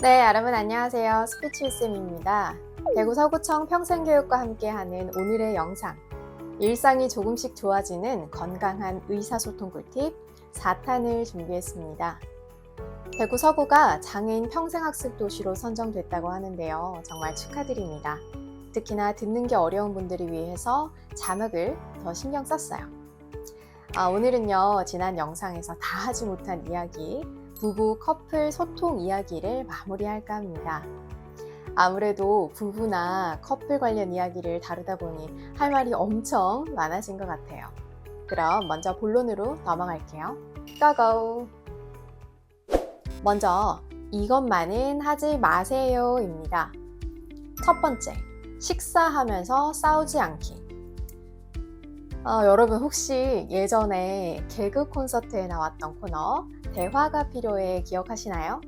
네, 여러분 안녕하세요. 스피치쌤입니다. 대구 서구청 평생교육과 함께하는 오늘의 영상, 일상이 조금씩 좋아지는 건강한 의사소통 꿀팁 4탄을 준비했습니다. 대구 서구가 장애인 평생학습 도시로 선정됐다고 하는데요. 정말 축하드립니다. 특히나 듣는 게 어려운 분들을 위해서 자막을 더 신경 썼어요. 오늘은요, 지난 영상에서 다 하지 못한 이야기, 부부 커플 소통 이야기를 마무리할까 합니다. 아무래도 부부나 커플 관련 이야기를 다루다 보니 할 말이 엄청 많아진 것 같아요. 그럼 먼저 본론으로 넘어갈게요. 고고! 먼저 이것만은 하지 마세요입니다. 첫 번째, 식사하면서 싸우지 않기. 여러분 혹시 예전에 개그 콘서트에 나왔던 코너 대화가 필요해 기억하시나요?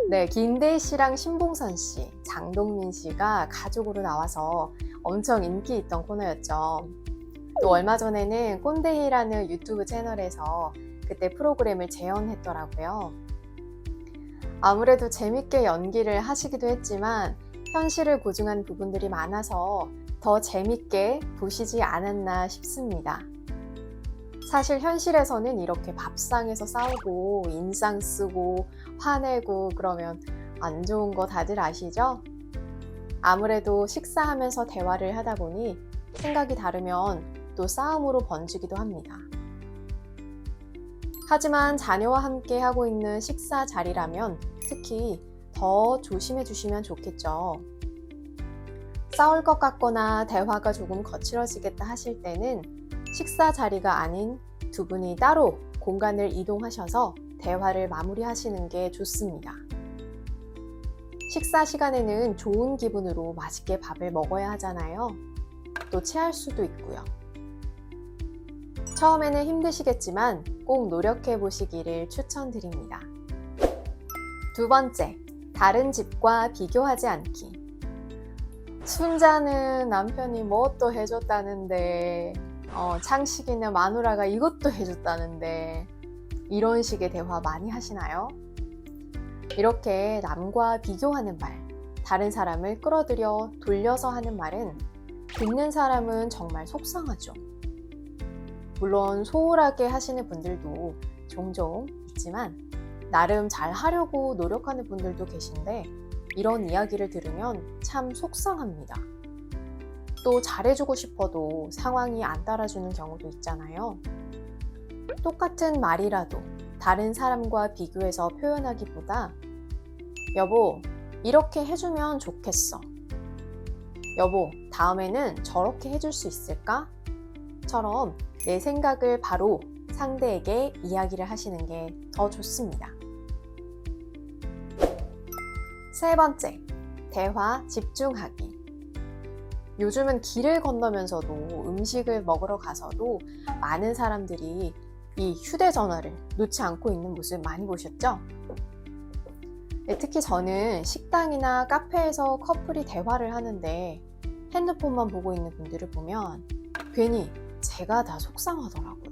네, 김대희 씨랑 신봉선 씨, 장동민 씨가 가족으로 나와서 엄청 인기 있던 코너였죠. 또 얼마 전에는 꼰대이라는 유튜브 채널에서 그때 프로그램을 재현했더라고요. 아무래도 재밌게 연기를 하시기도 했지만 현실을 고증한 부분들이 많아서 더 재밌게 보시지 않았나 싶습니다. 사실 현실에서는 이렇게 밥상에서 싸우고 인상 쓰고 화내고 그러면 안 좋은 거 다들 아시죠? 아무래도 식사하면서 대화를 하다 보니 생각이 다르면 또 싸움으로 번지기도 합니다. 하지만 자녀와 함께 하고 있는 식사 자리라면 특히 더 조심해 주시면 좋겠죠. 싸울 것 같거나 대화가 조금 거칠어지겠다 하실 때는 식사 자리가 아닌 두 분이 따로 공간을 이동하셔서 대화를 마무리하시는 게 좋습니다. 식사 시간에는 좋은 기분으로 맛있게 밥을 먹어야 하잖아요. 또 체할 수도 있고요. 처음에는 힘드시겠지만 꼭 노력해 보시기를 추천드립니다. 두 번째, 다른 집과 비교하지 않기. 순자는 남편이 뭐 또 해줬다는데 창식이나 마누라가 이것도 해줬다는데 이런 식의 대화 많이 하시나요? 이렇게 남과 비교하는 말, 다른 사람을 끌어들여 돌려서 하는 말은 듣는 사람은 정말 속상하죠. 물론 소홀하게 하시는 분들도 종종 있지만 나름 잘 하려고 노력하는 분들도 계신데 이런 이야기를 들으면 참 속상합니다. 또 잘해주고 싶어도 상황이 안 따라주는 경우도 있잖아요. 똑같은 말이라도 다른 사람과 비교해서 표현하기보다 여보, 이렇게 해주면 좋겠어. 여보, 다음에는 저렇게 해줄 수 있을까? 처럼 내 생각을 바로 상대에게 이야기를 하시는 게 더 좋습니다. 세 번째, 대화 집중하기. 요즘은 길을 건너면서도 음식을 먹으러 가서도 많은 사람들이 이 휴대전화를 놓지 않고 있는 모습 많이 보셨죠? 네, 특히 저는 식당이나 카페에서 커플이 대화를 하는데 핸드폰만 보고 있는 분들을 보면 괜히 제가 다 속상하더라고요.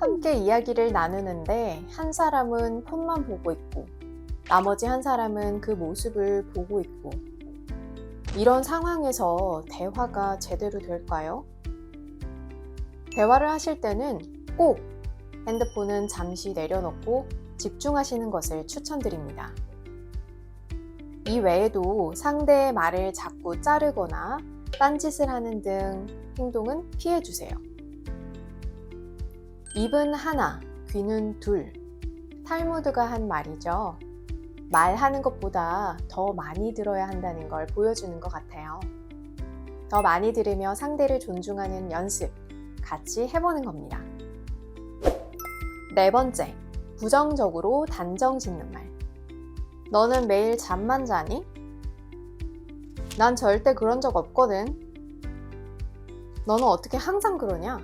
함께 이야기를 나누는데 한 사람은 폰만 보고 있고 나머지 한 사람은 그 모습을 보고 있고 이런 상황에서 대화가 제대로 될까요? 대화를 하실 때는 꼭 핸드폰은 잠시 내려놓고 집중하시는 것을 추천드립니다. 이 외에도 상대의 말을 자꾸 자르거나 딴짓을 하는 등 행동은 피해주세요. 입은 하나, 귀는 둘. 탈무드가 한 말이죠. 말하는 것보다 더 많이 들어야 한다는 걸 보여주는 것 같아요. 더 많이 들으며 상대를 존중하는 연습, 같이 해보는 겁니다. 네 번째, 부정적으로 단정 짓는 말. 너는 매일 잠만 자니? 난 절대 그런 적 없거든. 너는 어떻게 항상 그러냐?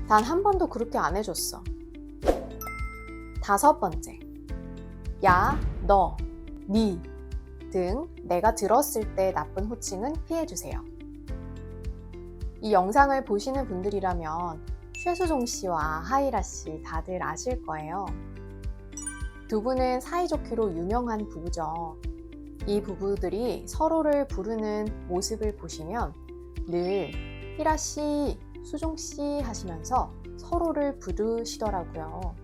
단 한 번도 그렇게 안 해줬어. 다섯 번째, 야, 너, 니 등 내가 들었을 때 나쁜 호칭은 피해주세요. 이 영상을 보시는 분들이라면 최수종 씨와 하이라 씨 다들 아실 거예요. 두 분은 사이좋기로 유명한 부부죠. 이 부부들이 서로를 부르는 모습을 보시면 늘 희라씨, 수종씨 하시면서 서로를 부르시더라고요.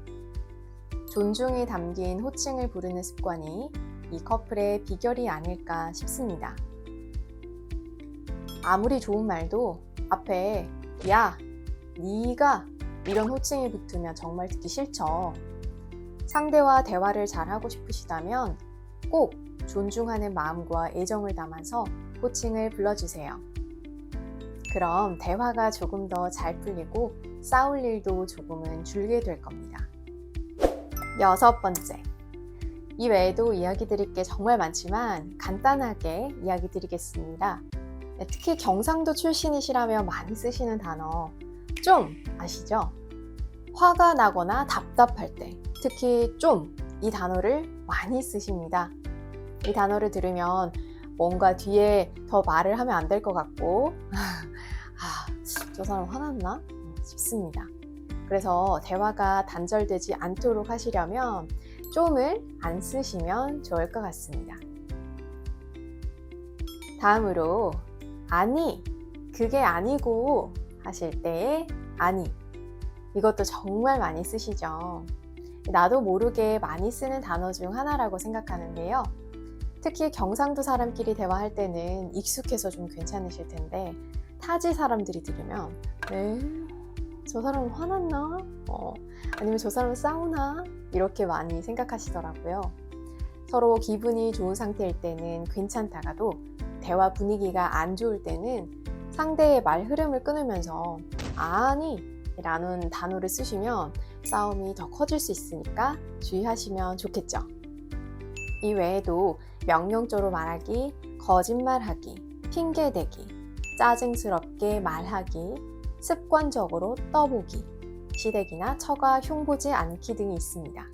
존중이 담긴 호칭을 부르는 습관이 이 커플의 비결이 아닐까 싶습니다. 아무리 좋은 말도 앞에 야, 니가 이런 호칭이 붙으면 정말 듣기 싫죠. 상대와 대화를 잘하고 싶으시다면 꼭 존중하는 마음과 애정을 담아서 호칭을 불러주세요. 그럼 대화가 조금 더 잘 풀리고 싸울 일도 조금은 줄게 될 겁니다. 6번째. 이 외에도 이야기 드릴 게 정말 많지만 간단하게 이야기 드리겠습니다. 특히 경상도 출신이시라면 많이 쓰시는 단어 좀 아시죠? 화가 나거나 답답할 때 특히 좀 이 단어를 많이 쓰십니다. 이 단어를 들으면 뭔가 뒤에 더 말을 하면 안 될 것 같고 저 사람 화났나? 싶습니다. 그래서 대화가 단절되지 않도록 하시려면 좀을 안 쓰시면 좋을 것 같습니다. 다음으로 아니, 그게 아니고 하실 때의 아니. 이것도 정말 많이 쓰시죠. 나도 모르게 많이 쓰는 단어 중 하나라고 생각하는데요. 특히 경상도 사람끼리 대화할 때는 익숙해서 좀 괜찮으실 텐데 타지 사람들이 들으면 저 사람 화났나? 아니면 저 사람 싸우나? 이렇게 많이 생각하시더라고요. 서로 기분이 좋은 상태일 때는 괜찮다가도 대화 분위기가 안 좋을 때는 상대의 말 흐름을 끊으면서 아니 라는 단어를 쓰시면 싸움이 더 커질 수 있으니까 주의하시면 좋겠죠. 이 외에도 명령조로 말하기, 거짓말하기, 핑계대기, 짜증스럽게 말하기, 습관적으로 떠보기, 시댁이나 처가 흉보지 않기 등이 있습니다.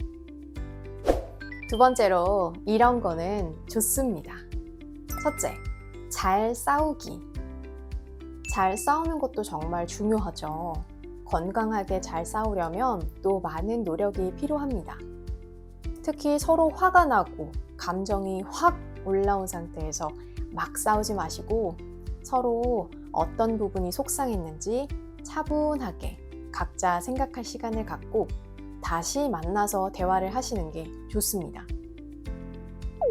두 번째로 이런 거는 좋습니다. 첫째, 잘 싸우기. 잘 싸우는 것도 정말 중요하죠. 건강하게 잘 싸우려면 또 많은 노력이 필요합니다. 특히 서로 화가 나고 감정이 확 올라온 상태에서 막 싸우지 마시고 서로 어떤 부분이 속상했는지 차분하게 각자 생각할 시간을 갖고 다시 만나서 대화를 하시는 게 좋습니다.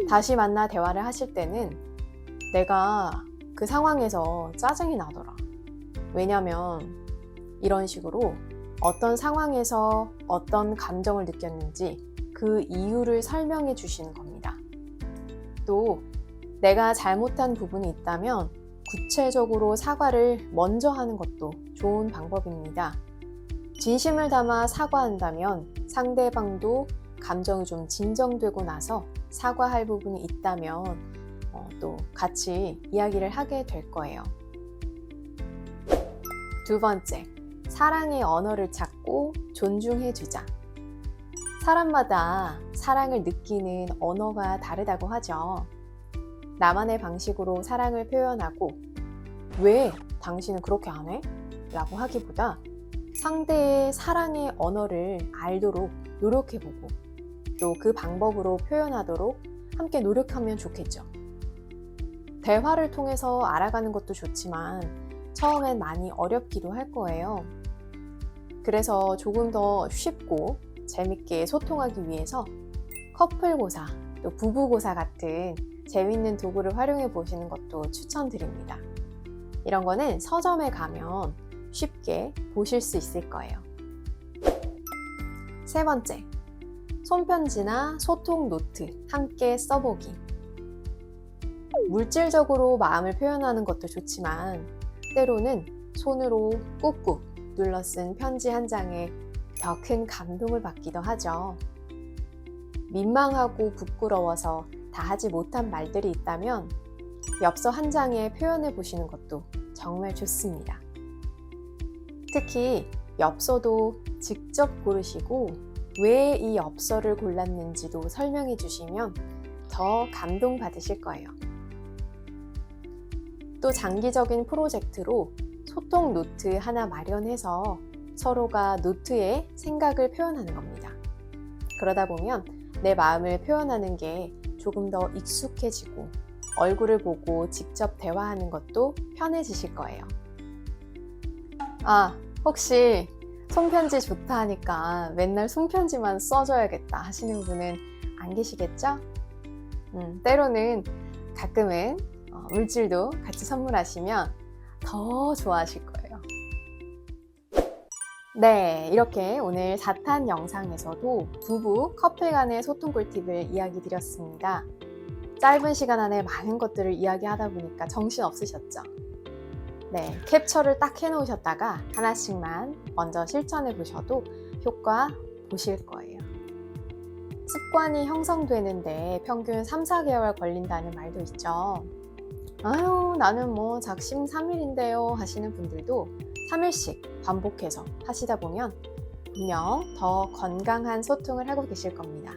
다시 만나 대화를 하실 때는 내가 그 상황에서 짜증이 나더라. 왜냐면 이런 식으로 어떤 상황에서 어떤 감정을 느꼈는지 그 이유를 설명해 주시는 겁니다. 또 내가 잘못한 부분이 있다면 구체적으로 사과를 먼저 하는 것도 좋은 방법입니다. 진심을 담아 사과한다면 상대방도 감정이 좀 진정되고 나서 사과할 부분이 있다면 또 같이 이야기를 하게 될 거예요. 두 번째, 사랑의 언어를 찾고 존중해주자. 사람마다 사랑을 느끼는 언어가 다르다고 하죠. 나만의 방식으로 사랑을 표현하고 왜 당신은 그렇게 안 해? 라고 하기보다 상대의 사랑의 언어를 알도록 노력해보고 또 그 방법으로 표현하도록 함께 노력하면 좋겠죠. 대화를 통해서 알아가는 것도 좋지만 처음엔 많이 어렵기도 할 거예요. 그래서 조금 더 쉽고 재밌게 소통하기 위해서 커플고사, 또 부부고사 같은 재밌는 도구를 활용해 보시는 것도 추천드립니다. 이런 거는 서점에 가면 쉽게 보실 수 있을 거예요. 세 번째, 손편지나 소통 노트 함께 써보기. 물질적으로 마음을 표현하는 것도 좋지만 때로는 손으로 꾹꾹 눌러 쓴 편지 한 장에 더 큰 감동을 받기도 하죠. 민망하고 부끄러워서 다 하지 못한 말들이 있다면 엽서 한 장에 표현해 보시는 것도 정말 좋습니다. 특히 엽서도 직접 고르시고 왜 이 엽서를 골랐는지도 설명해 주시면 더 감동받으실 거예요. 또 장기적인 프로젝트로 소통 노트 하나 마련해서 서로가 노트에 생각을 표현하는 겁니다. 그러다 보면 내 마음을 표현하는 게 조금 더 익숙해지고 얼굴을 보고 직접 대화하는 것도 편해지실 거예요. 아, 혹시 손편지 좋다 하니까 맨날 손편지만 써줘야겠다 하시는 분은 안 계시겠죠? 때로는 가끔은 물질도 같이 선물하시면 더 좋아하실 거예요. 네, 이렇게 오늘 4탄 영상에서도 부부 커플 간의 소통 꿀팁을 이야기 드렸습니다. 짧은 시간 안에 많은 것들을 이야기하다 보니까 정신 없으셨죠? 네, 캡처를 딱 해놓으셨다가 하나씩만 먼저 실천해 보셔도 효과 보실 거예요. 습관이 형성되는데 평균 3, 4개월 걸린다는 말도 있죠. 아유, 나는 뭐 작심삼일인데요 하시는 분들도 3일씩 반복해서 하시다 보면 분명 더 건강한 소통을 하고 계실 겁니다.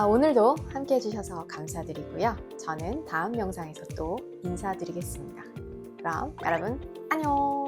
오늘도 함께 해주셔서 감사드리고요. 저는 다음 영상에서 또 인사드리겠습니다. 그럼 여러분 안녕!